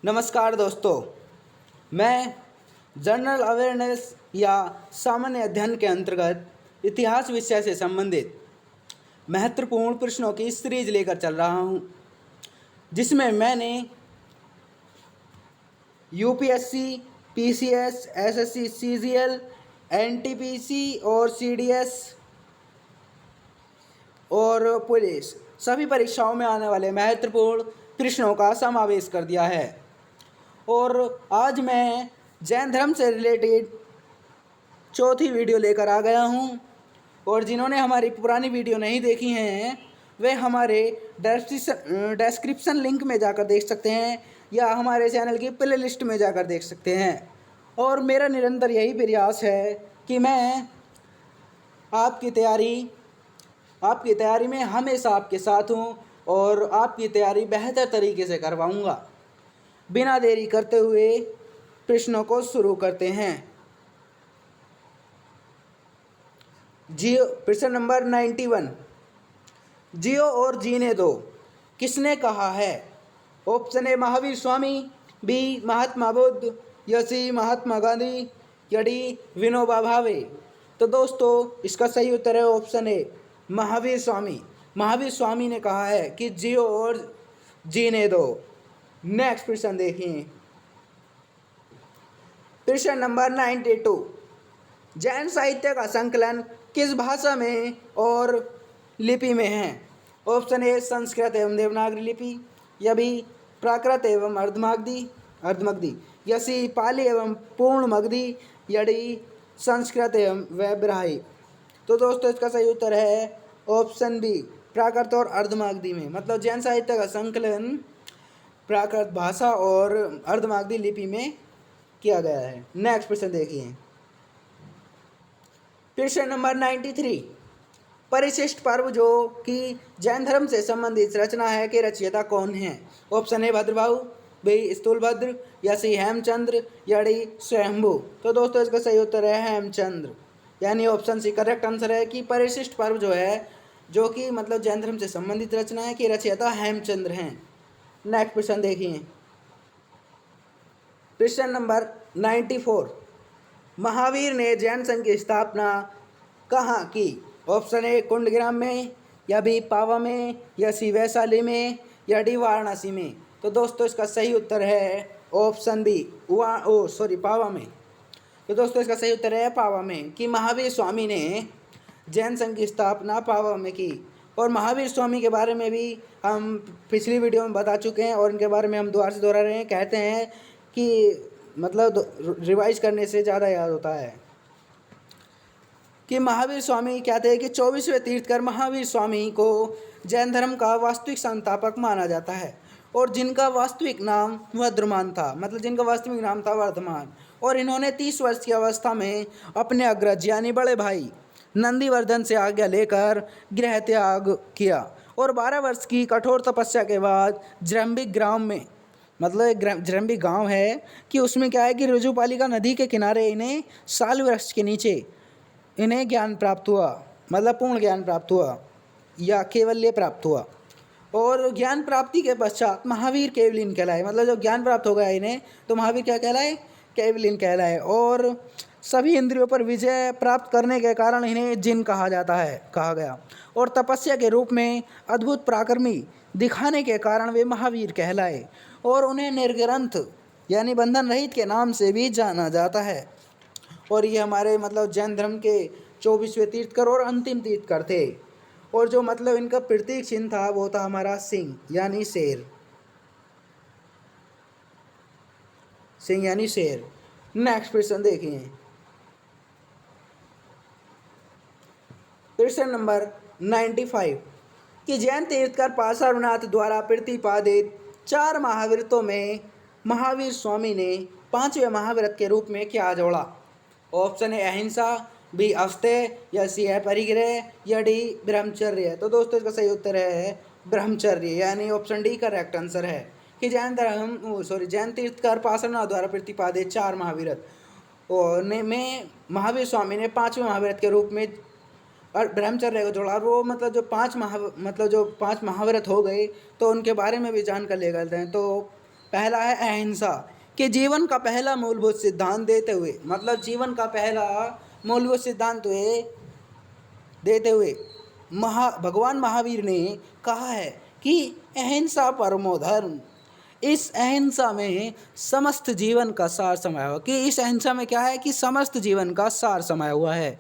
नमस्कार दोस्तों, मैं जनरल अवेयरनेस या सामान्य अध्ययन के अंतर्गत इतिहास विषय से संबंधित महत्वपूर्ण प्रश्नों की सीरीज लेकर चल रहा हूं, जिसमें मैंने UPSC, PCS, SSC, CGL, NTPC और सीडीएस और पुलिस सभी परीक्षाओं में आने वाले महत्वपूर्ण प्रश्नों का समावेश कर दिया है। और आज मैं जैन धर्म से रिलेटेड चौथी वीडियो लेकर आ गया हूं। और जिन्होंने हमारी पुरानी वीडियो नहीं देखी हैं वे हमारे डिस्क्रिप्शन लिंक में जाकर देख सकते हैं या हमारे चैनल की प्ले लिस्ट में जाकर देख सकते हैं। और मेरा निरंतर यही प्रयास है कि मैं आपकी तैयारी में हमेशा आपके साथ हूँ और आपकी तैयारी बेहतर तरीके से करवाऊँगा। बिना देरी करते हुए प्रश्नों को शुरू करते हैं। जियो, प्रश्न नंबर 91, जियो और जीने दो किसने कहा है? Option A Mahavir Swami, B Mahatma Buddha, या सी महात्मा गांधी, या डी विनोबा भावे। तो दोस्तों इसका सही उत्तर है ऑप्शन ए महावीर स्वामी। महावीर स्वामी ने कहा है कि जियो और जीने दो। नेक्स्ट प्रश्न देखिए, प्रश्न नंबर 92, जैन साहित्य का संकलन किस भाषा में और लिपि में है? ऑप्शन ए संस्कृत एवं देवनागरी लिपि, या बी प्राकृत एवं अर्धमगधी, या सी पाली एवं पूर्ण मगधी, या डी संस्कृत एवं वैब्राही। तो दोस्तों इसका सही उत्तर है ऑप्शन बी प्राकृत और अर्धमागधी में। मतलब जैन साहित्य का संकलन प्राकृत भाषा और अर्धमागधी लिपि में किया गया है। नेक्स्ट प्रश्न देखिए, प्रश्न नंबर 93, परिशिष्ट पर्व जो कि जैन धर्म से संबंधित रचना है के रचयिता कौन है? Option A Bhadrabahu, B Sthulabhadra, या सी हेमचंद्र, या डी स्वयंभू। तो दोस्तों इसका सही उत्तर है हेमचंद्र, यानी ऑप्शन सी करेक्ट आंसर है कि परिशिष्ट पर्व जो है जो कि मतलब जैन धर्म से संबंधित रचना है कि रचयिता हेमचंद्र हैं। नेक्स्ट प्रश्न देखिए, प्रश्न नंबर 94, महावीर ने जैन संघ की स्थापना कहाँ की? ऑप्शन ए कुंडग्राम में, या बी पावा में, या सी वैशाली में, या डी वाराणसी में। तो दोस्तों इसका सही उत्तर है ऑप्शन बी पावा में। तो दोस्तों इसका सही उत्तर है पावा में कि महावीर स्वामी ने जैन संघ की स्थापना पावा में की। और महावीर स्वामी के बारे में भी हम पिछली वीडियो में बता चुके हैं और इनके बारे में हम दोबारा से दोहरा रहे हैं। कहते हैं कि मतलब रिवाइज करने से ज़्यादा याद होता है कि महावीर स्वामी कहते हैं कि 24वें तीर्थकर महावीर स्वामी को जैन धर्म का वास्तविक संस्थापक माना जाता है और जिनका वास्तविक नाम वर्धमान था, मतलब जिनका वास्तविक नाम था वर्धमान। और इन्होंने 30 वर्ष की अवस्था में अपने अग्रज यानी बड़े भाई नंदीवर्धन से आज्ञा लेकर गृह त्याग किया और 12 वर्ष की कठोर तपस्या के बाद जृंभिक ग्राम में, मतलब एक जृंभिक गांव है कि उसमें क्या है कि ऋजुपालिका नदी के किनारे इन्हें साल वृक्ष के नीचे इन्हें ज्ञान प्राप्त हुआ, मतलब पूर्ण ज्ञान प्राप्त हुआ या केवल्य प्राप्त हुआ। और ज्ञान प्राप्ति के पश्चात महावीर केवलिन कहलाए, मतलब जब ज्ञान प्राप्त हो गया इन्हें तो महावीर क्या कहलाए? केवलिन कहलाए। और सभी इंद्रियों पर विजय प्राप्त करने के कारण इन्हें जिन कहा गया। और तपस्या के रूप में अद्भुत पराक्रमी दिखाने के कारण वे महावीर कहलाए और उन्हें निर्ग्रंथ यानी बंधन रहित के नाम से भी जाना जाता है। और ये हमारे मतलब जैन धर्म के 24वें तीर्थकर और अंतिम तीर्थकर थे। और जो मतलब इनका प्रतीक चिन्ह था वो था हमारा सिंह यानी शेर, सिंह यानी शेर। नेक्स्ट प्रश्न देखिए, प्रश्न नंबर 95 कि जैन तीर्थकर पार्श्वनाथ द्वारा प्रतिपादित 4 महाव्रतों में महावीर स्वामी ने 5वें महाव्रत के रूप में क्या जोड़ा? ऑप्शन ए अहिंसा, बी अस्तेय, या सी है परिग्रह, या डी ब्रह्मचर्य। तो दोस्तों इसका सही उत्तर है ब्रह्मचर्य, यानी ऑप्शन डी करेक्ट आंसर है कि जैन तीर्थकर पार्श्वनाथ द्वारा प्रतिपादित 4 महाव्रत में महावीर स्वामी ने 5वें महाव्रत के रूप में और ब्रह्मचर्य को जोड़ा। वो मतलब जो 5 महाव्रत हो गए तो उनके बारे में भी जानकर ले गए हैं। तो पहला है अहिंसा, कि जीवन का पहला मूलभूत सिद्धांत देते हुए, मतलब जीवन का पहला मूलभूत सिद्धांत देते हुए भगवान महावीर ने कहा है कि अहिंसा परमो धर्म। इस अहिंसा में समस्त जीवन का सार समाया हुआ, कि इस अहिंसा में क्या है कि समस्त जीवन का सार समाया हुआ है,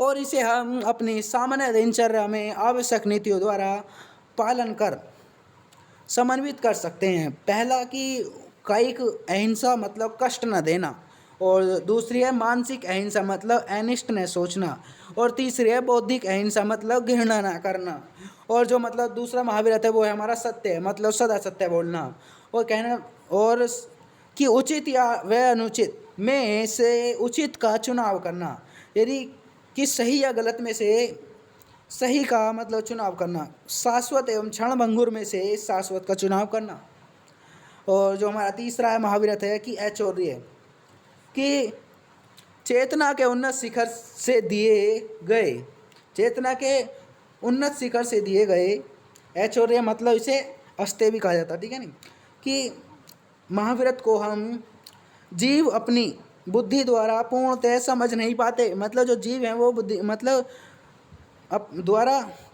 और इसे हम अपनी सामान्य दिनचर्या में आवश्यक नीतियों द्वारा पालन कर समन्वित कर सकते हैं। पहला कि कायिक अहिंसा मतलब कष्ट न देना, और दूसरी है मानसिक अहिंसा मतलब अनिष्ट न सोचना, और तीसरी है बौद्धिक अहिंसा मतलब घृणा न करना, और जो मतलब दूसरा महावीरत है वो है हमारा सत्य, मतलब सदा सत्य बोलना, और कहना और कि उचित या व अनुचित में से उचित का चुनाव करना, यदि कि सही या गलत में से सही का मतलब चुनाव करना, शाश्वत एवं क्षणभंगुर में से शाश्वत का चुनाव करना। और जो हमारा तीसरा है महावीरत है कि ऐश्वर्य, कि चेतना के उन्नत शिखर से दिए गए, चेतना के उन्नत शिखर से दिए गए ऐश्वर्य, मतलब इसे अस्ते भी कहा जाता है, ठीक है नहीं, कि महावीरत को हम जीव अपनी बुद्धि द्वारा पूर्णतः समझ नहीं पाते, मतलब जो जीव हैं वो बुद्धि मतलब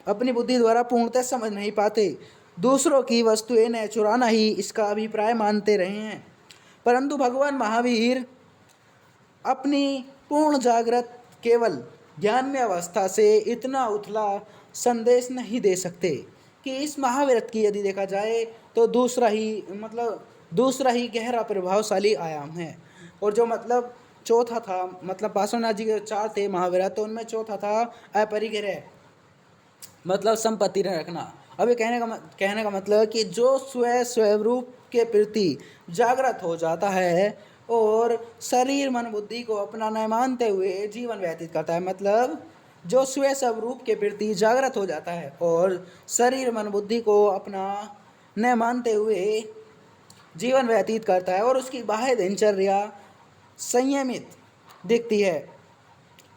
अपनी बुद्धि द्वारा पूर्णतः समझ नहीं पाते, दूसरों की वस्तुएं न चुराना ही इसका अभिप्राय मानते रहे हैं। परंतु भगवान महावीर अपनी पूर्ण जागृत केवल ज्ञान में अवस्था से इतना उथला संदेश नहीं दे सकते, कि इस महावीरत की यदि देखा जाए तो दूसरा ही गहरा प्रभावशाली आयाम है। और जो मतलब चौथा था, मतलब पार्श्वनाथ जी के 4 थे महावीरत, तो उनमें चौथा था अपरिग्रह, मतलब संपत्ति न रखना। अब ये कहने का मतलब कि जो स्वरूप के प्रति जागृत हो जाता है और शरीर मन बुद्धि को अपना न मानते हुए जीवन व्यतीत करता है, मतलब जो स्वरूप के प्रति जागृत हो जाता है और शरीर मन बुद्धि को अपना न मानते हुए जीवन व्यतीत करता है, और उसकी बाह्य दिनचर्या संयमित दिखती है,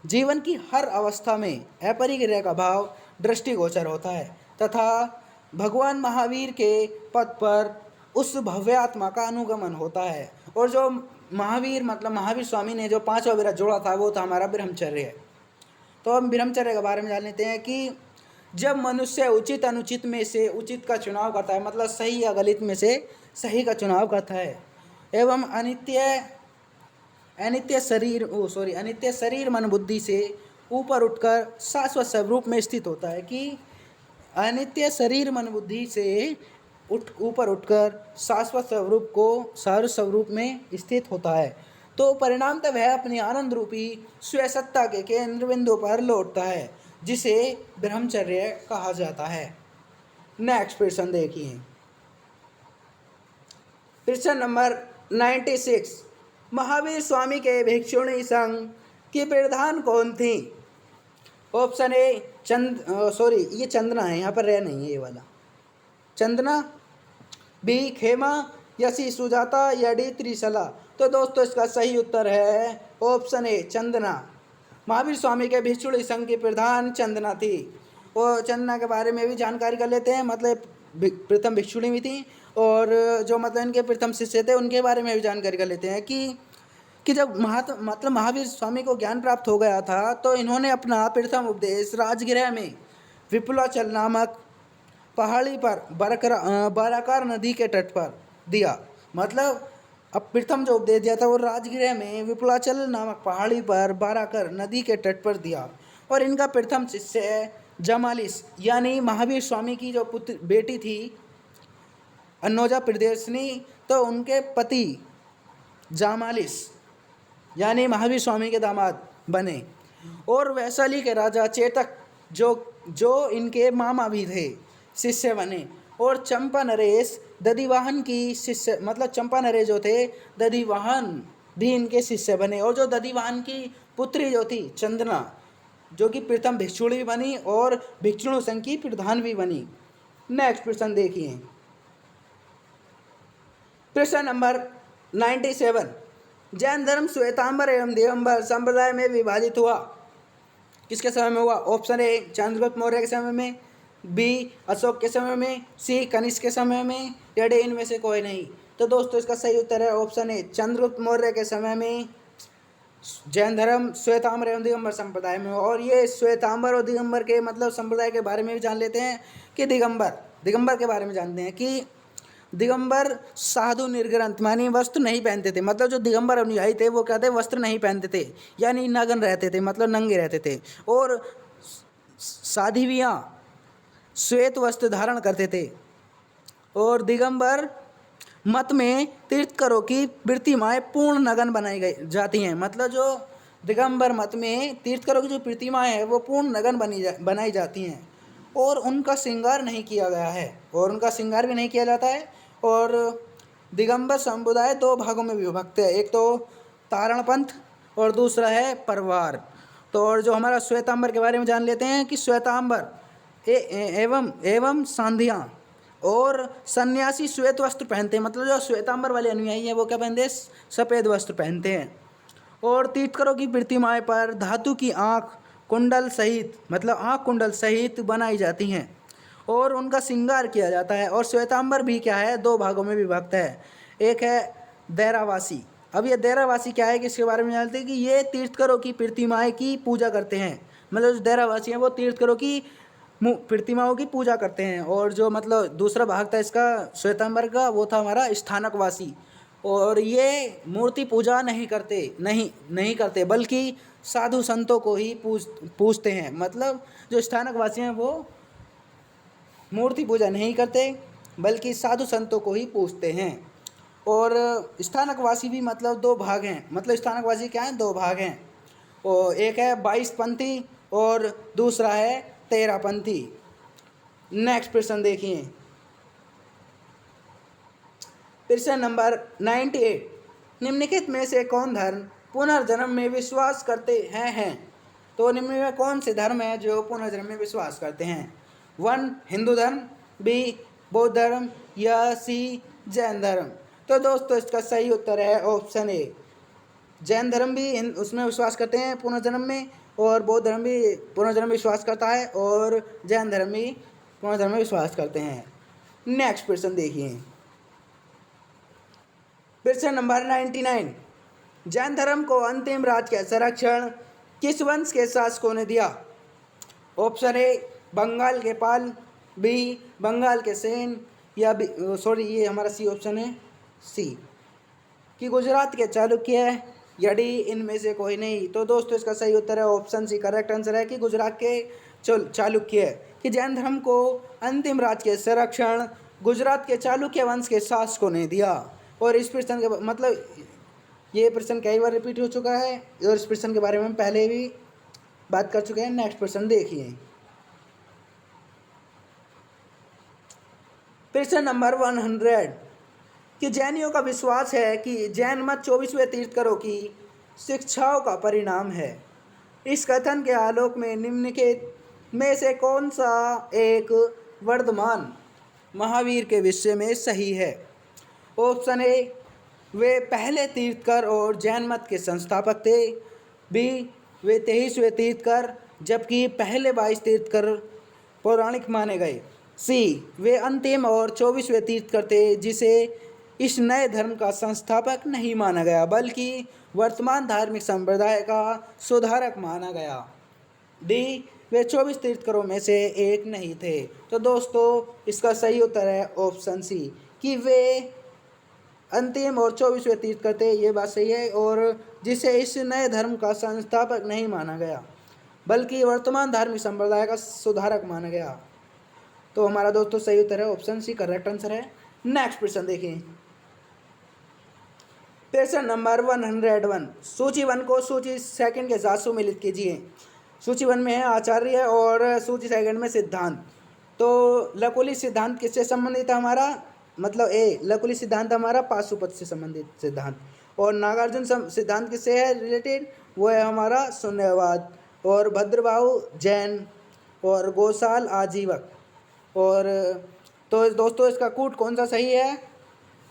जीवन की हर अवस्था में अपरिग्रह का भाव दृष्टिगोचर होता है, तथा भगवान महावीर के पद पर उस भव्यात्मा का अनुगमन होता है। और जो महावीर स्वामी ने जो 5वां विरत जोड़ा था वो था हमारा ब्रह्मचर्य। तो हम ब्रह्मचर्य के बारे में जान लेते हैं कि जब मनुष्य उचित अनुचित में से उचित का चुनाव करता है, मतलब सही या गलत में से सही का चुनाव करता है, एवं अनित्य शरीर मन बुद्धि से ऊपर उठकर शाश्वत स्वरूप में स्थित होता है, कि अनित्य शरीर मन बुद्धि से ऊपर उठकर शाश्वत स्वरूप में स्थित होता है, तो परिणामतः वह अपनी आनंद रूपी स्वसत्ता के केंद्र बिंदु पर लौटता है, जिसे ब्रह्मचर्य कहा जाता है। नेक्स्ट प्रश्न देखिए, प्रश्न नंबर 96, महावीर स्वामी के भिक्षुणी संघ की प्रधान कौन थी? ऑप्शन ए ये चंदना है, यहाँ पर रह नहीं है ये वाला, चंदना, बी खेमा, या सी सुजाता, या डी त्रिशला। तो दोस्तों इसका सही उत्तर है ऑप्शन ए चंदना। महावीर स्वामी के भिक्षुणी संघ की प्रधान चंदना थी। और चंदना के बारे में भी जानकारी कर लेते हैं, मतलब प्रथम भिक्षुणी भी थी, और जो मतलब इनके प्रथम शिष्य थे उनके बारे में भी जानकारी कर लेते हैं कि जब महावीर स्वामी को ज्ञान प्राप्त हो गया था तो इन्होंने अपना प्रथम उपदेश राजगृह में विपुलाचल नामक पहाड़ी पर बाराकार नदी के तट पर दिया। मतलब अब प्रथम जो उपदेश दिया था वो राजगृह में विपुलाचल नामक पहाड़ी पर बाराकर नदी के तट पर दिया। और इनका प्रथम शिष्य जमालिस यानी महावीर स्वामी की जो बेटी थी अन्नोजा प्रियदर्शिनी, तो उनके पति जामालिस यानी महावीर स्वामी के दामाद बने। और वैशाली के राजा चेतक जो इनके मामा भी थे शिष्य बने। और चंपा नरेश दधिवाहन की शिष्य, मतलब चंपा नरेश जो थे दधिवाहन भी इनके शिष्य बने। और जो दधिवाहन की पुत्री जो थी चंदना, जो कि प्रथम भिक्षुणी बनी और भिक्षुणी संघ की प्रधान भी बनी। नेक्स्ट प्रश्न देखिए, प्रश्न नंबर 97, जैन धर्म श्वेतांबर एवं दिगंबर संप्रदाय में विभाजित हुआ, किसके समय में हुआ? ऑप्शन ए चंद्रगुप्त मौर्य के समय में, बी अशोक के समय में, सी कनिष्क के समय में, या डी इनमें से कोई नहीं। तो दोस्तों इसका सही उत्तर है ऑप्शन ए, चंद्रगुप्त मौर्य के समय में जैन धर्म श्वेतांबर एवं दिगंबर संप्रदाय में। और ये श्वेतांबर और दिगंबर के मतलब संप्रदाय के बारे में भी जान लेते हैं कि दिगंबर के बारे में जानते हैं कि दिगंबर साधु निर्ग्रंथ मानी वस्त्र नहीं पहनते थे। मतलब जो दिगंबर अनुयायी थे वो क्या थे, वस्त्र नहीं पहनते थे, यानी नग्न रहते थे, मतलब नंगे रहते थे। और साध्वियाँ श्वेत वस्त्र धारण करते थे। और दिगंबर मत में तीर्थंकरों की प्रतिमाएं पूर्ण नग्न बनाई गई जाती हैं। मतलब जो दिगंबर मत में तीर्थंकरों की जो प्रतिमाएं हैं वो पूर्ण नग्न बनाई जाती हैं और उनका श्रृंगार नहीं किया गया है, और उनका श्रृंगार भी नहीं किया जाता है। और दिगंबर समुदाय दो भागों में विभक्त है, एक तो तारणपंथ और दूसरा है परवार। तो और जो हमारा श्वेतांबर के बारे में जान लेते हैं कि श्वेतांबर एवं सांध्या और सन्यासी श्वेत वस्त्र पहनते हैं। मतलब जो श्वेतांबर वाले अनुयायी हैं वो क्या पहनते हैं, सफ़ेद वस्त्र पहनते हैं। और तीर्थंकरों की प्रतिमाएं पर धातु की आँख कुंडल सहित, मतलब आँख कुंडल सहित बनाई जाती हैं और उनका श्रृंगार किया जाता है। और श्वेतांबर भी क्या है, दो भागों में विभक्त है, एक है देरावासी। अब ये देरावासी क्या है कि इसके बारे में जानते हैं कि ये तीर्थंकरों की प्रतिमाएं की पूजा करते हैं। मतलब जो देरावासी हैं वो तीर्थंकरों की प्रतिमाओं की पूजा करते हैं। और जो मतलब दूसरा भाग था इसका श्वेतांबर का, वो था हमारा स्थानकवासी। और ये मूर्ति पूजा नहीं करते बल्कि साधु संतों को ही पूजते हैं। मतलब जो स्थानकवासी हैं वो मूर्ति पूजा नहीं करते बल्कि साधु संतों को ही पूजते हैं। और स्थानकवासी भी मतलब दो भाग हैं। मतलब स्थानकवासी क्या हैं, दो भाग हैं। और एक है 22पंथी और दूसरा है 13पंथी। नेक्स्ट प्रश्न देखिए, प्रश्न नंबर 98, निम्नलिखित में से कौन धर्म पुनर्जन्म में विश्वास करते हैं। तो निम्न में कौन से धर्म है जो पुनर्जन्म में विश्वास करते हैं। 1 हिंदू धर्म, बी बौद्ध धर्म या सी जैन धर्म। तो दोस्तों इसका सही उत्तर है ऑप्शन ए, जैन धर्म भी उसमें विश्वास करते हैं पुनर्जन्म में, और बौद्ध धर्म भी पुनर्जन्म में विश्वास करता है, और जैन धर्म भी पुनर्जन्म में विश्वास करते हैं। नेक्स्ट प्रश्न देखिए, प्रश्न नंबर 99, जैन धर्म को अंतिम राज का संरक्षण किस वंश के शासकों ने दिया। ऑप्शन ए बंगाल के पाल, बी बंगाल के सेन, या ये हमारा सी ऑप्शन है, सी कि गुजरात के चालुक्य, या डी इनमें से कोई नहीं। तो दोस्तों इसका सही उत्तर है ऑप्शन सी, करेक्ट आंसर है कि गुजरात के चालुक्य। कि जैन धर्म को अंतिम राज के संरक्षण गुजरात के चालुक्य वंश के शासकों ने दिया। और इस प्रश्न के मतलब ये प्रश्न कई बार रिपीट हो चुका है और इस प्रश्न के बारे में हम पहले भी बात कर चुके हैं। नेक्स्ट प्रश्न देखिए, प्रश्न नंबर 100, कि जैनियों का विश्वास है कि जैन मत 24वें तीर्थंकरों की शिक्षाओं का परिणाम है। इस कथन के आलोक में निम्नलिखित में से कौन सा एक वर्तमान महावीर के विषय में सही है। ऑप्शन ए वे पहले तीर्थंकर और जैन मत के संस्थापक थे, बी वे 23वें तीर्थंकर जबकि पहले 22 तीर्थंकर पौराणिक माने गए, सी वे अंतिम और 24वें तीर्थंकर थे जिसे इस नए धर्म का संस्थापक नहीं माना गया बल्कि वर्तमान धार्मिक संप्रदाय का सुधारक माना गया, डी वे 24 तीर्थंकरों में से एक नहीं थे। तो दोस्तों इसका सही उत्तर है ऑप्शन सी कि वे अंतिम और 24वें तीर्थंकर थे। ये बात सही है, और जिसे इस नए धर्म का संस्थापक नहीं माना गया बल्कि वर्तमान धार्मिक संप्रदाय का सुधारक माना गया। तो हमारा दोस्तों सही उत्तर है ऑप्शन सी, करेक्ट आंसर है। नेक्स्ट प्रश्न देखिए, प्रश्न नंबर 101, सूची 1 को सूची 2 के साथ सुमिलित कीजिए। सूची 1 में है आचार्य और सूची 2 में सिद्धांत। तो लकुली सिद्धांत किससे संबंधित है हमारा, मतलब ए लकुली सिद्धांत हमारा पाशुपत से संबंधित सिद्धांत, और नागार्जुन सिद्धांत किससे है रिलेटेड, वो है हमारा शून्यवाद, और भद्रबाहु जैन, और गोसाल आजीवक। और तो दोस्तों इसका कूट कौन सा सही है,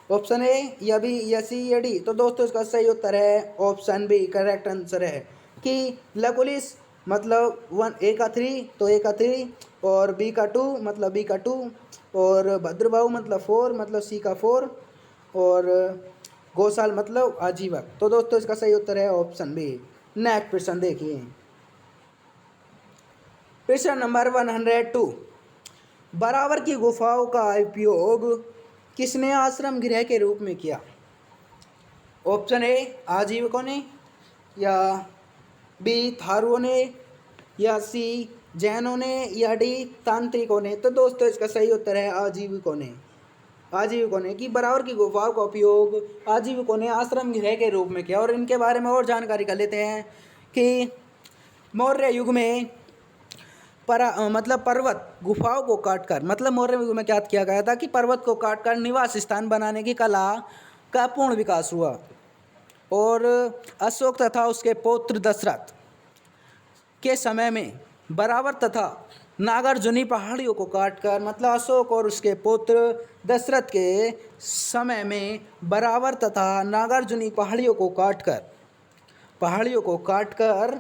ऑप्शन ए या बी या सी या डी। तो दोस्तों इसका सही उत्तर है ऑप्शन बी, करेक्ट आंसर है कि लकुलिस मतलब 1 ए का 3 तो ए का 3, और बी का 2 मतलब बी का 2, और भद्रबाहु मतलब 4 मतलब सी का 4, और गौशाल मतलब आजीवक। तो दोस्तों इसका सही उत्तर है ऑप्शन बी। नेक्स्ट प्रश्न देखिए, प्रश्न नंबर 102, बराबर की गुफाओं का उपयोग किसने आश्रम गृह के रूप में किया? ऑप्शन ए आजीविकों ने, या बी थारुओं ने, या सी जैनों ने, या डी तांत्रिकों ने। तो दोस्तों इसका सही उत्तर है आजीविकों ने। आजीविकों ने कि बराबर की गुफाओं का उपयोग आजीविकों ने आश्रम गृह के रूप में किया। और इनके बारे में और जानकारी कर लेते हैं कि मौर्य युग में मतलब पर्वत गुफाओं को काटकर, मतलब मौर्य युग में क्या किया गया था कि पर्वत को काटकर निवास स्थान बनाने की कला का पूर्ण विकास हुआ। और अशोक तथा उसके पौत्र दशरथ के समय में बराबर तथा नागार्जुनी पहाड़ियों को काटकर, मतलब अशोक और उसके पुत्र दशरथ के समय में बराबर तथा नागार्जुनी पहाड़ियों को काटकर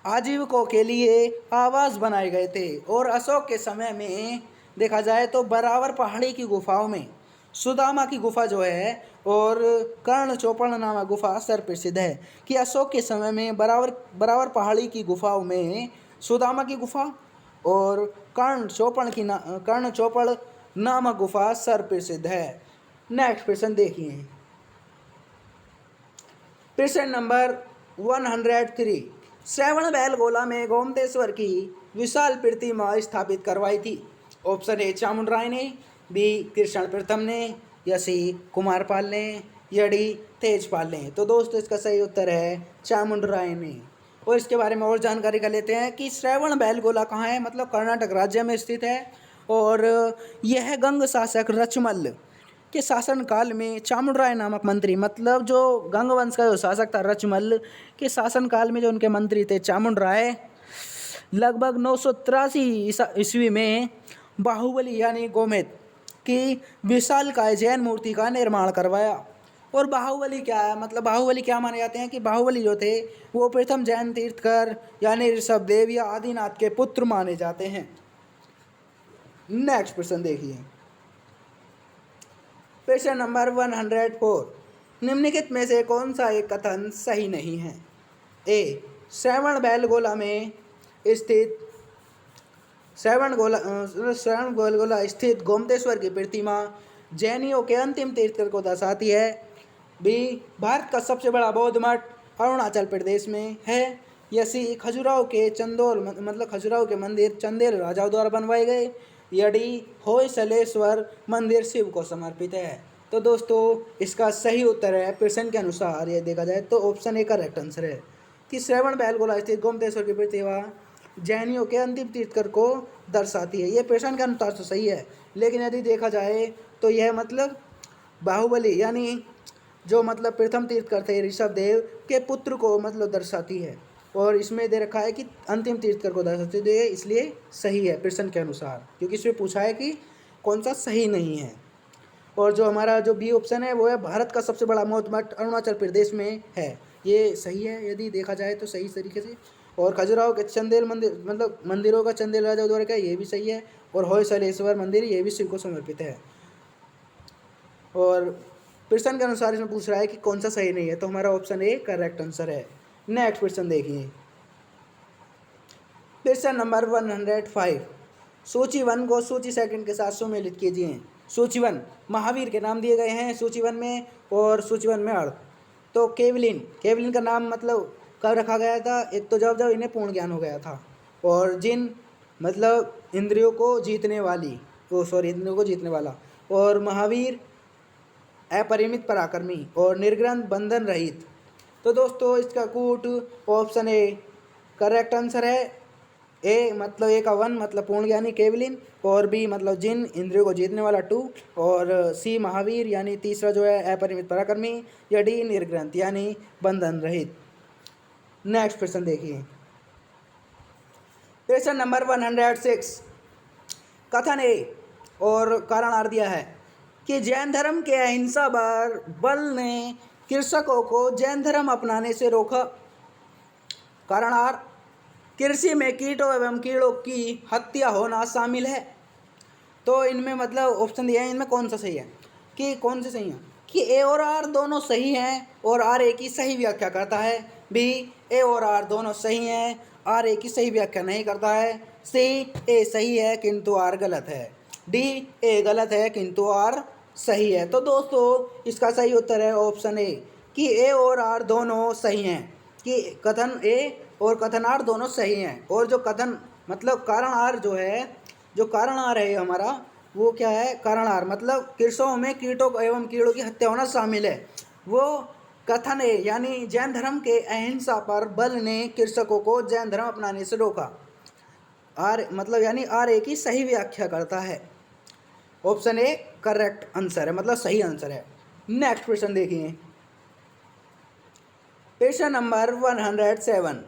आजीविकों के लिए आवास बनाए गए थे। और अशोक के समय में देखा जाए तो बराबर पहाड़ी की गुफाओं में सुदामा की गुफा जो है और कर्ण चौपड़ नामक गुफा सर प्रसिद्ध है। कि अशोक के समय में बराबर पहाड़ी की गुफाओं में सुदामा की गुफा और कर्ण चौपड़ नामक गुफा सर प्रसिद्ध है। नेक्स्ट प्रश्न देखिए, प्रश्न नंबर 103, श्रवण बेलगोला में गोमतेश्वर की विशाल प्रतिमा स्थापित करवाई थी। ऑप्शन ए चामुंडराय ने, बी कृष्ण प्रथम ने, या सी कुमारपाल ने, या डी तेजपाल ने। तो दोस्तों इसका सही उत्तर है चामुंडराय ने। और इसके बारे में और जानकारी कर लेते हैं कि श्रवण बेलगोला कहाँ है, मतलब कर्नाटक राज्य में स्थित है। और यह गंग शासक रचमल के शासनकाल में चामुंडराय नामक मंत्री, मतलब जो गंग वंश का जो शासक था रचमल के शासनकाल में जो उनके मंत्री थे चामुंडराय, लगभग 983 ईस्वी में बाहुबली यानी गोमेद की विशालकाय जैन मूर्ति का निर्माण करवाया। और बाहुबली क्या है, मतलब बाहुबली क्या माने जाते हैं कि बाहुबली जो थे वो प्रथम जैन तीर्थकर यानी ऋषभदेव या आदिनाथ के पुत्र माने जाते हैं। नेक्स्ट प्रश्न देखिए, प्रश्न नंबर 104, निम्नलिखित में से कौन सा एक कथन सही नहीं है? ए श्रवण बेलगोला स्थित गोमतेश्वर की प्रतिमा जैनियों के अंतिम तीर्थकर को दर्शाती है। बी भारत का सबसे बड़ा बौद्ध मठ अरुणाचल प्रदेश में है, या सी खजुराहो के खजुराहो के मंदिर चंदेल राजाओं द्वारा बनवाए गए, या डी होयसलेश्वर मंदिर शिव को समर्पित है। तो दोस्तों इसका सही उत्तर है प्रश्न के अनुसार ये देखा जाए तो ऑप्शन ए करेक्ट आंसर है कि श्रवण बेलगोला स्थित गोमतेश्वर की प्रतिमा जैनियों के अंतिम तीर्थकर को दर्शाती है। ये प्रश्न के अनुसार तो सही है, लेकिन यदि देखा जाए तो यह मतलब बाहुबली यानी जो मतलब प्रथम तीर्थकर थे ऋषभदेव के पुत्र को मतलब दर्शाती है। और इसमें दे रखा है कि अंतिम तीर्थकर को दर्शाती है, इसलिए सही है प्रश्न के अनुसार, क्योंकि इसमें पूछा है कि कौन सा सही नहीं है। और जो हमारा जो बी ऑप्शन है वो है भारत का सबसे बड़ा बौद्ध मठ अरुणाचल प्रदेश में है, ये सही है यदि देखा जाए तो सही तरीके से। और खजुराहो के चंदेल मंदिर मतलब मंदिरों का चंदेल राजा द्वारा का ये भी सही है। और होयसलेश्वर मंदिर ये भी शिव को समर्पित है। और प्रश्न के अनुसार इसमें पूछ रहा है कि कौन सा सही नहीं है, तो हमारा ऑप्शन ए करेक्ट आंसर है। नेक्स्ट क्वेश्चन देखिए, प्रश्न नंबर 105, सूची 1 को सूची 2 के साथ सुमेलित कीजिए। सूची 1 महावीर के नाम दिए गए हैं सूची 1 में, और सूची 1 में अर्थ। तो केवलिन का नाम मतलब कब रखा गया था? एक तो जब इन्हें पूर्ण ज्ञान हो गया था। और जिन मतलब इंद्रियों को जीतने वाला। और महावीर अपरिमित पराक्रमी और निर्ग्रंथ बंधन रहित। तो दोस्तों इसका कूट ऑप्शन ए करेक्ट आंसर है। ए मतलब ए का 1 मतलब पूर्ण ज्ञानी केवलिन, और बी मतलब जिन इंद्रियों को जीतने वाला 2, और सी महावीर यानी तीसरा जो है अपरिमित पराक्रमी, या डी निर्ग्रंथ यानी बंधन रहित। नेक्स्ट प्रश्न देखिए, प्रश्न नंबर 106, कथन ए और कारण आर दिया है कि जैन धर्म के अहिंसा बल ने कृषकों को जैन धर्म अपनाने से रोका। कारण आर कृषि में कीटों एवं कीड़ों की हत्या होना शामिल है। तो इनमें मतलब ऑप्शन दिया है, इनमें कौन सा सही है कि कौन से सही हैं, कि ए और आर दोनों सही हैं और आर ए की सही व्याख्या करता है। बी, ए और आर दोनों सही हैं, आर ए की सही व्याख्या नहीं करता है। सी, ए सही है किंतु आर गलत है। डी, ए गलत है किंतु आर सही है। तो दोस्तों इसका सही उत्तर है ऑप्शन ए, कि ए और आर दोनों सही हैं, कि कथन ए और कथन आर दोनों सही हैं। और जो कथन मतलब कारण आर जो है, जो कारण आर है हमारा, वो क्या है, कारण आर मतलब कृषकों में कीटों एवं कीड़ों की हत्या होना शामिल है। वो कथन ए यानी जैन धर्म के अहिंसा पर बल ने कृषकों को जैन धर्म अपनाने से रोका। आर मतलब यानी आर ए की सही व्याख्या करता है। ऑप्शन ए करेक्ट आंसर है, मतलब सही आंसर है। नेक्स्ट क्वेश्चन देखिए, क्वेश्चन नंबर 107।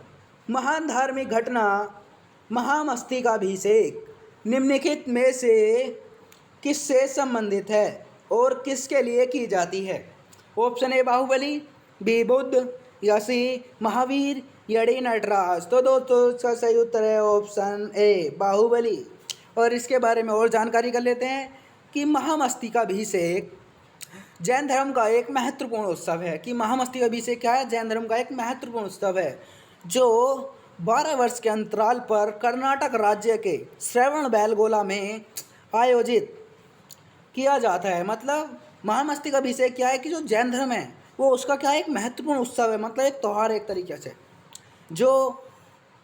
महान धार्मिक घटना महामस्तकाभिषेक निम्नलिखित में से किससे संबंधित है और किसके लिए की जाती है? Option A Bahubali, B Buddha, या सी महावीर, या डी नटराज। तो दोस्तों इसका सही उत्तर है ऑप्शन ए बाहुबली। और इसके बारे में और जानकारी कर लेते हैं कि महामस्तकाभिषेक जैन धर्म का एक महत्वपूर्ण उत्सव है। कि महामस्तकाभिषेक क्या है? जैन धर्म का एक महत्वपूर्ण उत्सव है जो 12 वर्ष के अंतराल पर कर्नाटक राज्य के श्रवणबेलगोला में आयोजित किया जाता है। मतलब महामस्तकाभिषेक क्या है कि जो जैन धर्म है वो उसका क्या है, एक महत्वपूर्ण उत्सव है, मतलब एक त्यौहार एक तरीके से, जो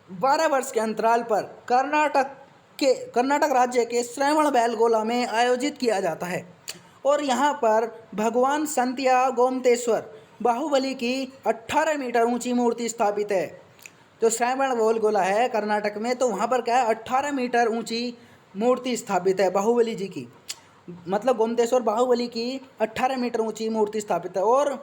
12 वर्ष के अंतराल पर कर्नाटक राज्य के श्रवणबेलगोला में आयोजित किया जाता है। और यहाँ पर भगवान संतिया गोमतेश्वर बाहुबली की 18 मीटर ऊंची मूर्ति स्थापित है। जो श्रवणबेलगोला है कर्नाटक में, तो वहाँ पर क्या है, 18 मीटर ऊंची मूर्ति स्थापित है बाहुबली जी की, मतलब गोमतेश्वर बाहुबली की 18 मीटर ऊंची मूर्ति स्थापित है। और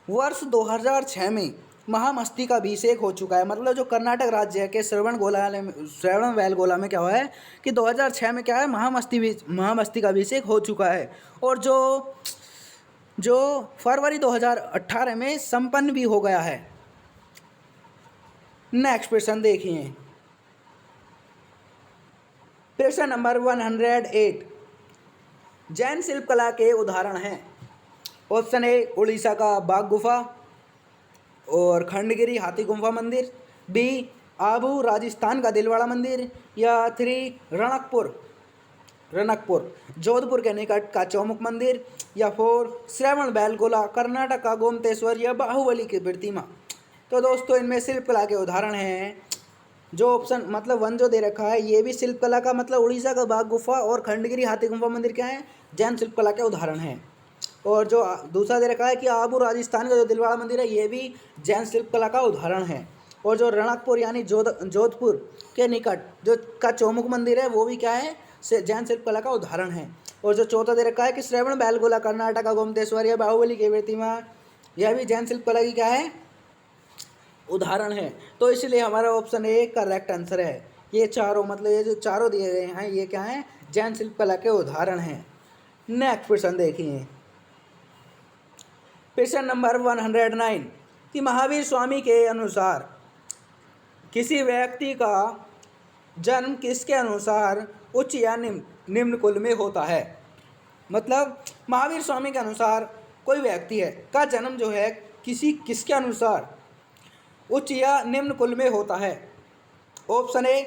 वर्ष 2006 में महामस्तकाभिषेक हो चुका है। मतलब जो कर्नाटक राज्य के श्रवणबेलगोला में क्या हुआ है कि 2006 में क्या है, महामस्तकाभिषेक हो चुका है। और जो फरवरी 2018 में संपन्न भी हो गया है। नेक्स्ट क्वेश्चन देखिए, प्रश्न नंबर 108। जैन शिल्पकला के उदाहरण हैं। ऑप्शन ए उड़ीसा का बाघ गुफा और खंडगिरी हाथी गुम्फा मंदिर, बी आबू राजस्थान का दिलवाड़ा मंदिर, या 3 रणकपुर जोधपुर के निकट का चौमुख मंदिर, या 4 श्रवणबेलगोला कर्नाटक का गोमतेश्वर या बाहुबली की प्रतिमा। तो दोस्तों इनमें शिल्पकला के उदाहरण हैं। जो ऑप्शन मतलब 1 जो दे रखा है ये भी शिल्पकला का, मतलब उड़ीसा का बाघ गुफा और खंडगिरी हाथी गुम्फा मंदिर क्या है, जैन शिल्पकला के उदाहरण हैं। और जो दूसरा दे रखा है कि आबू राजस्थान का जो दिलवाड़ा मंदिर है ये भी जैन शिल्पकला का उदाहरण है। और जो रणकपुर यानी जोधपुर के निकट जो का चौमुख मंदिर है वो भी क्या है, जैन शिल्पकला का उदाहरण है। और जो चौथा दे रखा है कि श्रवणबेलगोला कर्नाटक का गोमतेश्वर या बाहुबली की प्रतिमा, यह भी जैन शिल्पकला की क्या है, उदाहरण है। तो इसलिए हमारा ऑप्शन ए करेक्ट आंसर है। ये चारों मतलब ये जो चारों दिए गए हैं ये क्या है, जैन शिल्पकला के उदाहरण हैं। नेक्स्ट क्वेश्चन देखिए, क्वेश्चन नंबर 109 कि महावीर स्वामी के अनुसार किसी व्यक्ति का जन्म किसके अनुसार उच्च या निम्न कुल में होता है। मतलब महावीर स्वामी के अनुसार कोई व्यक्ति है का जन्म जो है किसके अनुसार उच्च या निम्न कुल में होता है। ऑप्शन ए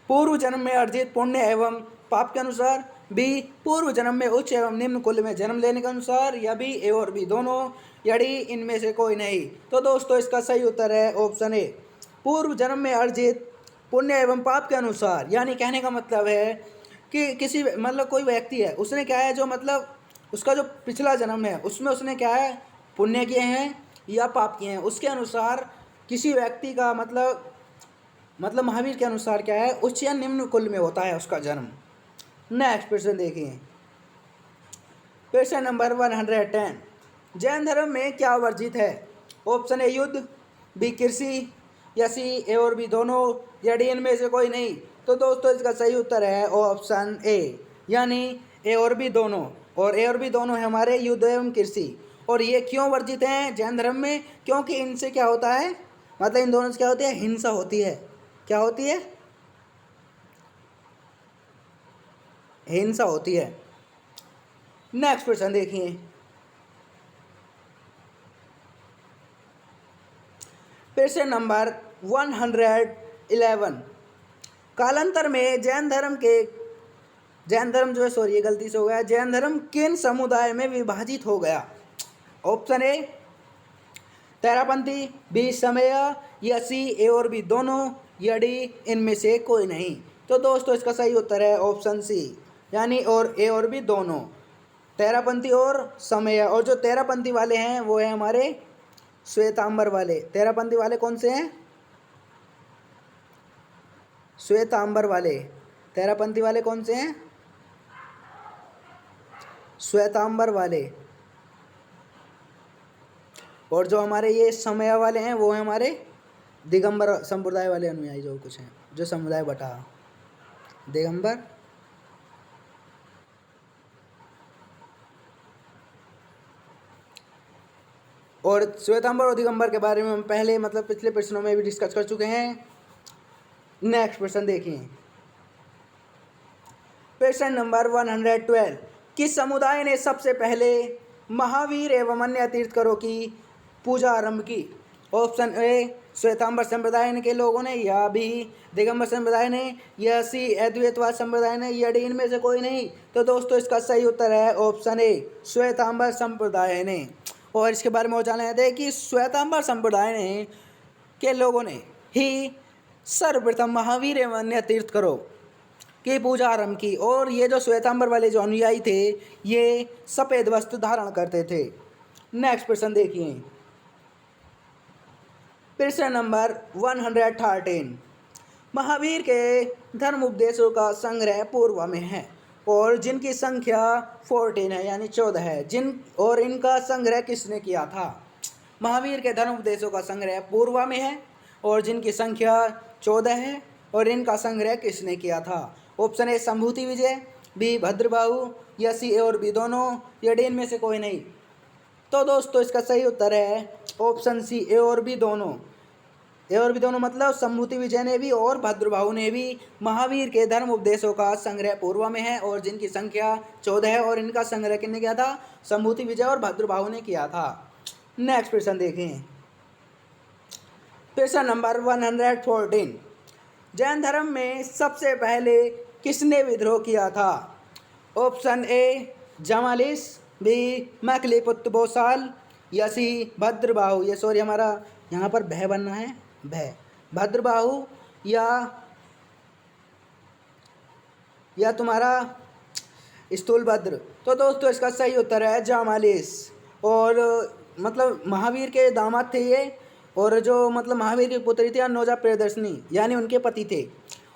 पूर्व जन्म में अर्जित पुण्य एवं पाप के अनुसार, बी पूर्व जन्म में उच्च एवं निम्न कुल में जन्म लेने के अनुसार, या बी ए और बी दोनों, या डी इनमें से कोई नहीं। तो दोस्तों इसका सही उत्तर है ऑप्शन ए पूर्व जन्म में अर्जित पुण्य एवं पाप के अनुसार। यानी कहने का मतलब है कि किसी मतलब कोई व्यक्ति है उसने क्या है, जो मतलब उसका जो पिछला जन्म है उसमें उसने क्या है, पुण्य किए हैं या पाप किए हैं, उसके अनुसार किसी व्यक्ति का मतलब महावीर के अनुसार क्या है, उच्च या निम्न कुल में होता है उसका जन्म। नेक्स्ट क्वेश्चन देखिए, क्वेश्चन नंबर 110 जैन धर्म में क्या वर्जित है। ऑप्शन ए युद्ध, बी कृषि, या सी ए और बी दोनों, या डी इनमें से कोई नहीं। तो दोस्तों इसका सही उत्तर है ऑप्शन ए यानी ए और बी दोनों। और ए और बी दोनों है हमारे युद्ध एवं कृषि। और ये क्यों वर्जित हैं जैन धर्म में, क्योंकि इनसे क्या होता है, मतलब इन दोनों से क्या होती है, हिंसा होती है। क्या होती है, हिंसा होती है। नेक्स्ट क्वेश्चन देखिए, क्वेश्चन नंबर 111। कालांतर में जैन धर्म जो है, सॉरी ये गलती से हो गया, जैन धर्म किन समुदाय में विभाजित हो गया? ऑप्शन ए तेरापंथी, बी समय, या सी ए और बी दोनों, या डी इनमें से कोई नहीं। तो दोस्तों इसका सही उत्तर है ऑप्शन सी, यानी और ए और बी दोनों, तेरापंथी और समय। और जो तेरापंथी वाले हैं वो है हमारे श्वेतांबर वाले। तेरापंथी वाले कौन से हैं? श्वेतांबर वाले। तेरापंथी वाले कौन से हैं? श्वेतांबर वाले। और जो हमारे ये समय वाले हैं वो हैं हमारे दिगंबर संप्रदाय वाले अनुयायी, जो कुछ हैं, जो समुदाय बटा दिगंबर और श्वेतांबर और दिगंबर के बारे में हम पहले पिछले प्रश्नों में भी डिस्कस कर चुके हैं। नेक्स्ट प्रश्न देखिए, प्रश्न नंबर 112। किस समुदाय ने सबसे पहले महावीर एवं अन्य तीर्थंकरों की पूजा आरंभ की? ऑप्शन ए श्वेतांबर संप्रदाय के लोगों ने, या बी दिगंबर संप्रदाय ने, या सी अद्वैतवाद संप्रदाय ने, या डी इनमें से कोई नहीं। तो दोस्तों इसका सही उत्तर है ऑप्शन ए श्वेतांबर संप्रदाय ने। और इसके बारे में और जानना चाहते हैं कि श्वेतांबर संप्रदाय ने के लोगों ने ही सर्वप्रथम महावीर एवं अन्य तीर्थंकरों की पूजा आरंभ की। और ये जो श्वेतांबर वाले जो अनुयायी थे ये सफ़ेद वस्त्र धारण करते थे। नेक्स्ट प्रश्न देखिए, प्रश्न नंबर 113। महावीर के धर्म उपदेशों का संग्रह पूर्व में है और जिनकी संख्या 14 है, यानी 14 है। और इनका संग्रह किसने किया था? महावीर के धर्म उपदेशों का संग्रह पूर्व में है और जिनकी संख्या 14 है, और इनका संग्रह किसने किया था? Option A Sambhuti Vijay, B Bhadrabahu, या सी ए और बी दोनों, या डी इनमें से कोई नहीं। तो दोस्तों इसका सही उत्तर है ऑप्शन सी ए और बी दोनों। ए और बी दोनों मतलब संभूति विजय ने भी और भद्रबाहु ने भी महावीर के धर्म उपदेशों का संग्रह पूर्व में है और जिनकी संख्या 14 है, और इनका संग्रह किसने किया था? संभूति विजय और भद्रबाहु ने किया था। नेक्स्ट प्रश्न देखें, प्रश्न नंबर 114। जैन धर्म में सबसे पहले किसने विद्रोह किया था? ऑप्शन ए जमालिस, बी मकलीपुत्र बोसाल, या सी भद्रबाहु, ये सॉरी हमारा यहाँ पर भय बनना है, भय भद्रबाहु, या तुम्हारा स्थूलभद्र। तो दोस्तों इसका सही उत्तर है जमालिस। और महावीर के दामाद थे ये, और जो महावीर की पुत्री थी अनोजा प्रियदर्शनी, यानी उनके पति थे।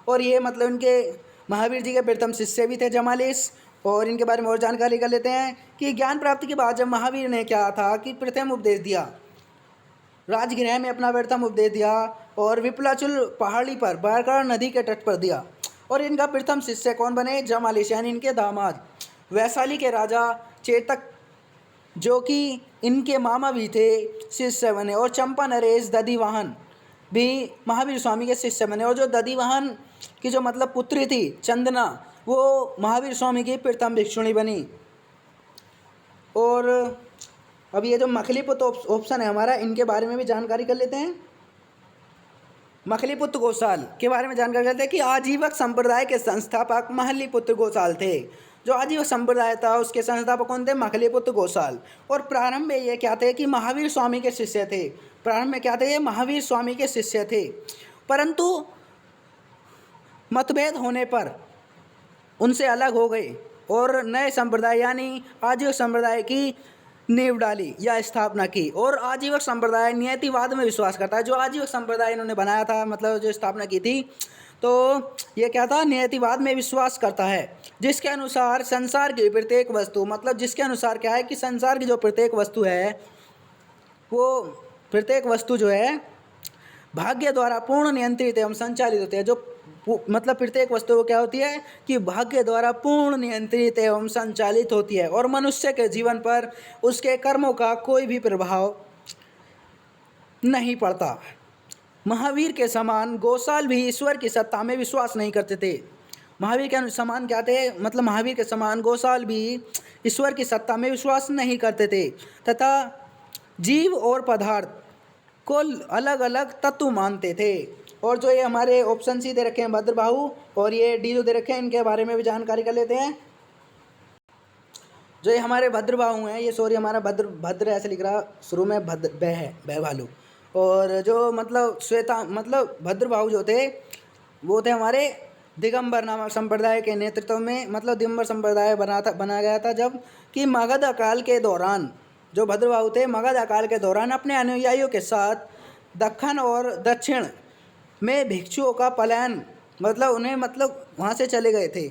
और ये उनके महावीर जी के प्रथम शिष्य भी थे जमालिस। और इनके बारे में और जानकारी कर लेते हैं कि ज्ञान प्राप्ति के बाद जब महावीर ने क्या था कि प्रथम उपदेश दिया, राजगृह में अपना प्रथम उपदेश दिया और विपलाचल पहाड़ी पर बारकर नदी के तट पर दिया। और इनका प्रथम शिष्य कौन बने? जमालिस, यानी इनके दामाद। वैशाली के राजा चेतक, जो कि इनके मामा भी थे, शिष्य बने। और चंपा नरेश दधिवाहन भी महावीर स्वामी के शिष्य बने। और जो दधिवाहन की जो पुत्री थी चंदना, वो महावीर स्वामी की प्रथम भिक्षुणी बनी। और अब ये जो मखलीपुत्र ऑप्शन है हमारा, इनके बारे में भी जानकारी कर लेते हैं। मखलीपुत्र गोसाल के बारे में जानकारी करते हैं कि आजीवक संप्रदाय के संस्थापक मखलीपुत्र गोसाल थे। जो आजीवक संप्रदाय था उसके संस्थापक कौन थे? मखलीपुत्र गोसाल। और प्रारंभ में ये क्या थे कि महावीर स्वामी के शिष्य थे। प्रारंभ में क्या थे? ये महावीर स्वामी के शिष्य थे, परंतु मतभेद होने पर उनसे अलग हो गए और नए संप्रदाय यानी आजीवक संप्रदाय की नींव डाली या स्थापना की। और आजीवक संप्रदाय नियतिवाद में विश्वास करता है। जो आजीवक संप्रदाय इन्होंने बनाया था, जो स्थापना की थी, तो ये क्या था? नियतिवाद में विश्वास करता है, जिसके अनुसार संसार की प्रत्येक वस्तु, जिसके अनुसार क्या है कि संसार की जो प्रत्येक वस्तु है, वो प्रत्येक वस्तु जो है भाग्य द्वारा पूर्ण नियंत्रित एवं संचालित होती है। जो प्रत्येक वस्तु क्या होती है कि भाग्य द्वारा पूर्ण नियंत्रित एवं संचालित होती है और मनुष्य के जीवन पर उसके कर्मों का कोई भी प्रभाव नहीं पड़ता। महावीर के समान गोसाल भी ईश्वर की सत्ता में विश्वास नहीं करते थे। महावीर के समान क्या थे? महावीर के समान गोसाल भी ईश्वर की सत्ता में विश्वास नहीं करते थे तथा जीव और पदार्थ को अलग अलग तत्व मानते थे। और जो ये हमारे ऑप्शन सी दे रखे हैं भद्रबाहु और ये डी जो दे रखे हैं, इनके बारे में भी जानकारी कर लेते हैं। जो ये हमारे भद्रबाहु हैं, ये सॉरी हमारा भद्र ऐसे लिख रहा, शुरू में भद्र बह है, बह भालू। और जो मतलब श्वेता मतलब भद्रबाहु जो थे वो थे हमारे दिगंबर नामक संप्रदाय के नेतृत्व में, मतलब दिगंबर संप्रदाय बनाया गया था जब कि मगध अकाल के दौरान जो भद्रबाहु थे मगध अकाल के दौरान अपने अनुयायियों के साथ दक्कन और दक्षिण में भिक्षुओं का पलायन, मतलब उन्हें मतलब वहाँ से चले गए थे,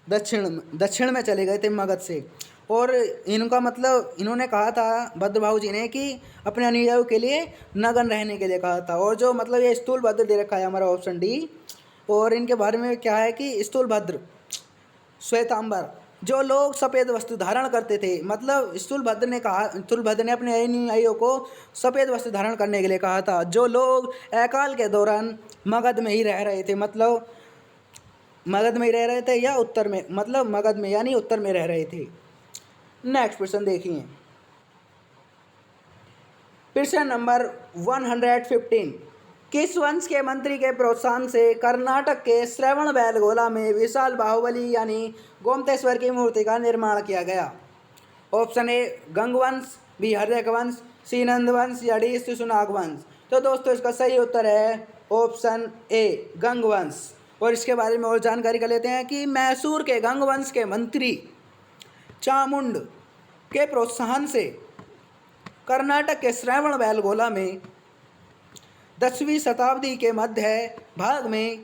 दक्षिण में चले गए थे मगध से। और इनका मतलब इन्होंने कहा था भद्रबाहु जी ने कि अपने अनुयायियों के लिए नग्न रहने के लिए कहा था। और जो मतलब ये स्थूल भद्र दे रखा है हमारा ऑप्शन डी, और इनके बारे में क्या है कि स्थूल भद्र श्वेतांबर जो लोग सफ़ेद वस्त्र धारण करते थे, मतलब स्थूल भद्र ने अपने अनुयायियों को सफ़ेद वस्त्र धारण करने के लिए कहा था, जो लोग अकाल के दौरान मगध में ही रह रहे थे, मतलब मगध में ही रह रहे थे या उत्तर में, मतलब मगध में यानी उत्तर में रह रहे थे। नेक्स्ट क्वेश्चन देखिए, प्रश्न नंबर 115, किस वंश के मंत्री के प्रोत्साहन से कर्नाटक के श्रवणबेलगोला में विशाल बाहुबली यानी गोमतेश्वर की मूर्ति का निर्माण किया गया? Option A Gangavansh, B Haryanka वंश, सी नंदवंश या डी शिशुनाग वंश। तो दोस्तों इसका सही उत्तर है ऑप्शन ए गंगवंश। और इसके बारे में और जानकारी कर लेते हैं कि मैसूर के गंगवंश के मंत्री चामुंड के प्रोत्साहन से कर्नाटक के श्रवणबेलगोला में 10वीं शताब्दी के मध्य भाग में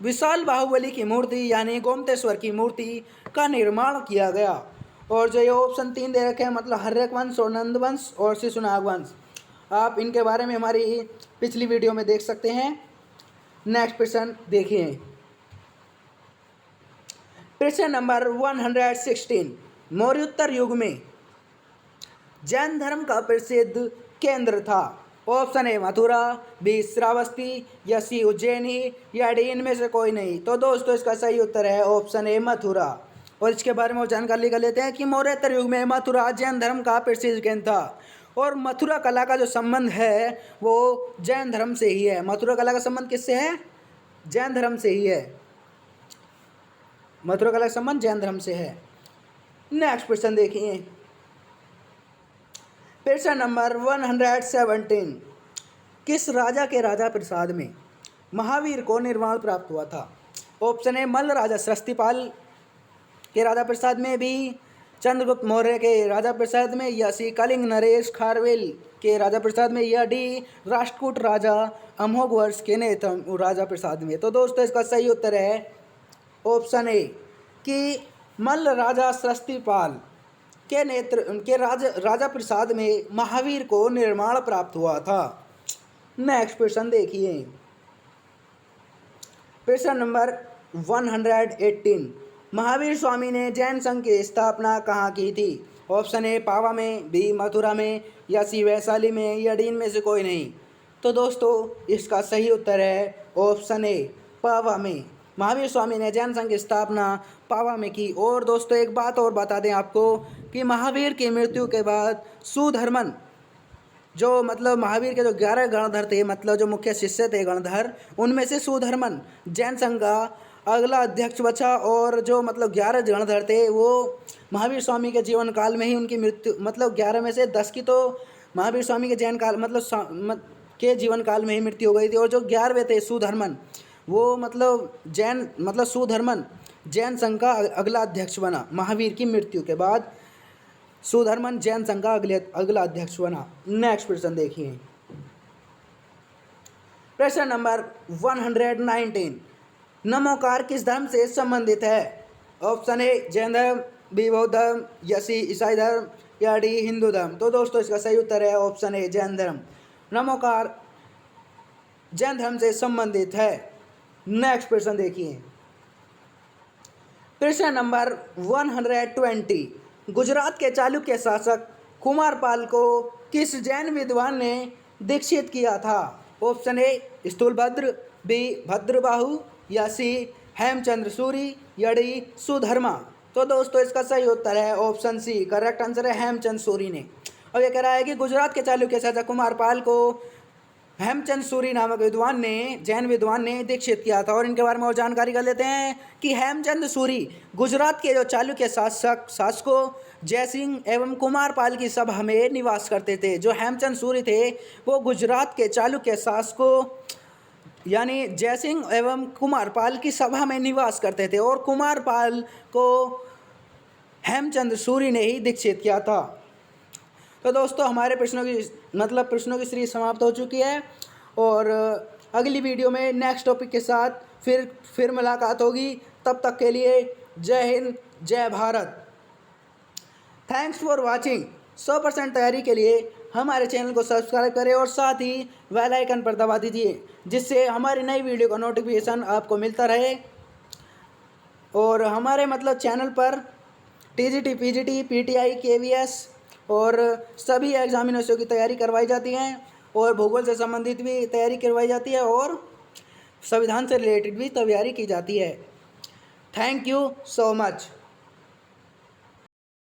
विशाल बाहुबली की मूर्ति यानी गोमतेश्वर की मूर्ति का निर्माण किया गया। और जो ये ऑप्शन 3 दे रखे हैं, मतलब हर्यक वंश और नंदवंश और शिशुनाग वंश, आप इनके बारे में हमारी पिछली वीडियो में देख सकते हैं। नेक्स्ट प्रश्न देखिए, प्रश्न नंबर 116, मौर्योत्तर युग में जैन धर्म का प्रसिद्ध केंद्र था? Option A Mathura, B Shravasti या सी उज्जैनी या डी इनमें से कोई नहीं। तो दोस्तों इसका सही उत्तर है ऑप्शन ए मथुरा। और इसके बारे में जानकारी कर लेते हैं कि मौर्योत्तर युग में मथुरा जैन धर्म का प्रसिद्ध केंद्र था। और मथुरा कला का जो संबंध है वो जैन धर्म से ही है। मथुरा कला का संबंध किससे है? जैन धर्म से ही है। मथुरा कला का संबंध जैन धर्म से है। नेक्स्ट क्वेश्चन देखिए, प्रश्न नंबर 117, किस राजा के राजा प्रसाद में महावीर को निर्वाण प्राप्त हुआ था? ऑप्शन ए मल्ल राजा सृष्टिपाल के राजा प्रसाद में, बी चंद्रगुप्त मौर्य के राजा प्रसाद में, या सी कलिंग नरेश खारवेल के राजा प्रसाद में, या डी राष्ट्रकूट राजा अमोघवर्ष के नेतृत्व राजा प्रसाद में। तो दोस्तों इसका सही उत्तर है ऑप्शन ए कि मल्ल राजा सृष्टिपाल के राजा प्रसाद में महावीर को निर्माण प्राप्त हुआ था। नेक्स्ट क्वेश्चन देखिए, प्रश्न नंबर 118, महावीर स्वामी ने जैन संघ की स्थापना कहाँ की थी? ऑप्शन ए पावा में, बी मथुरा में, या सी वैशाली में, या डी इनमें से कोई नहीं। तो दोस्तों इसका सही उत्तर है ऑप्शन ए पावा में। महावीर स्वामी ने जैन संघ की स्थापना पावा में की। और दोस्तों एक बात और बता दें आपको कि महावीर की मृत्यु के बाद सुधर्मन, जो मतलब महावीर के जो 11 गणधर थे, मतलब जो मुख्य शिष्य थे गणधर, उनमें से सुधर्मन जैन संघ का अगला अध्यक्ष बचा। और जो मतलब 11 गणधर थे वो महावीर स्वामी के जीवन काल में ही उनकी मृत्यु, मतलब 11 में से 10 की तो महावीर स्वामी के जैन काल मतलब के जीवन काल में ही मृत्यु हो गई थी। और जो 11वें थे सुधर्मन, वो मतलब जैन मतलब सुधर्मन जैन संघ का अगला अध्यक्ष बना। महावीर की मृत्यु के बाद सुधर्मन जैन संघ का अगला अध्यक्ष बना। नेक्स्ट प्रश्न देखिए, प्रश्न नंबर 119, नमोकार किस धर्म से संबंधित है? ऑप्शन ए जैन धर्म, बी बौद्ध धर्म, या सी ईसाई धर्म, या डी हिंदू धर्म। तो दोस्तों इसका सही उत्तर है ऑप्शन ए जैन धर्म। नमोकार जैन धर्म से संबंधित है। नेक्स्ट प्रश्न देखिए, प्रश्न नंबर 120, गुजरात के चालुक्य शासक कुमारपाल को किस जैन विद्वान ने दीक्षित किया था? Option A Sthulabhadra, B Bhadrabahu, या सी हेमचंद्र सूरी, या डी सुधर्मा। तो दोस्तों इसका सही उत्तर है ऑप्शन सी, करेक्ट आंसर है हेमचंद सूरी ने। और ये कह रहा है कि गुजरात के चालुक्य शासक कुमार पाल को हेमचंद सूरी नामक विद्वान ने, जैन विद्वान ने दीक्षित किया था। और इनके बारे में और जानकारी कर लेते हैं कि हेमचंद सूरी गुजरात के जो चालुक्य शासकों जयसिंह एवं कुमार पाल की सभा में निवास करते थे। जो हेमचंद सूरी थे वो गुजरात के चालुक्य शासकों यानी जयसिंह एवं कुमार पाल की सभा में निवास करते थे और कुमार पाल को हेमचंद सूरी ने ही दीक्षित किया था। तो दोस्तों हमारे प्रश्नों की सीरीज समाप्त हो चुकी है और अगली वीडियो में नेक्स्ट टॉपिक के साथ फिर मुलाकात होगी। तब तक के लिए जय हिंद, जय भारत। Thanks for watching. 100% तैयारी के लिए हमारे चैनल को सब्सक्राइब करें और साथ ही बेल आइकन पर दबा दीजिए, जिससे हमारी नई वीडियो का नोटिफिकेशन आपको मिलता रहे। और हमारे चैनल पर टीजीटी, पीजीटी, पीटीआई, केवीएस और सभी एग्जामिनेशनों की तैयारी करवाई जाती हैं और भूगोल से संबंधित भी तैयारी करवाई जाती है और संविधान से रिलेटेड भी तैयारी की जाती है। Thank you so much.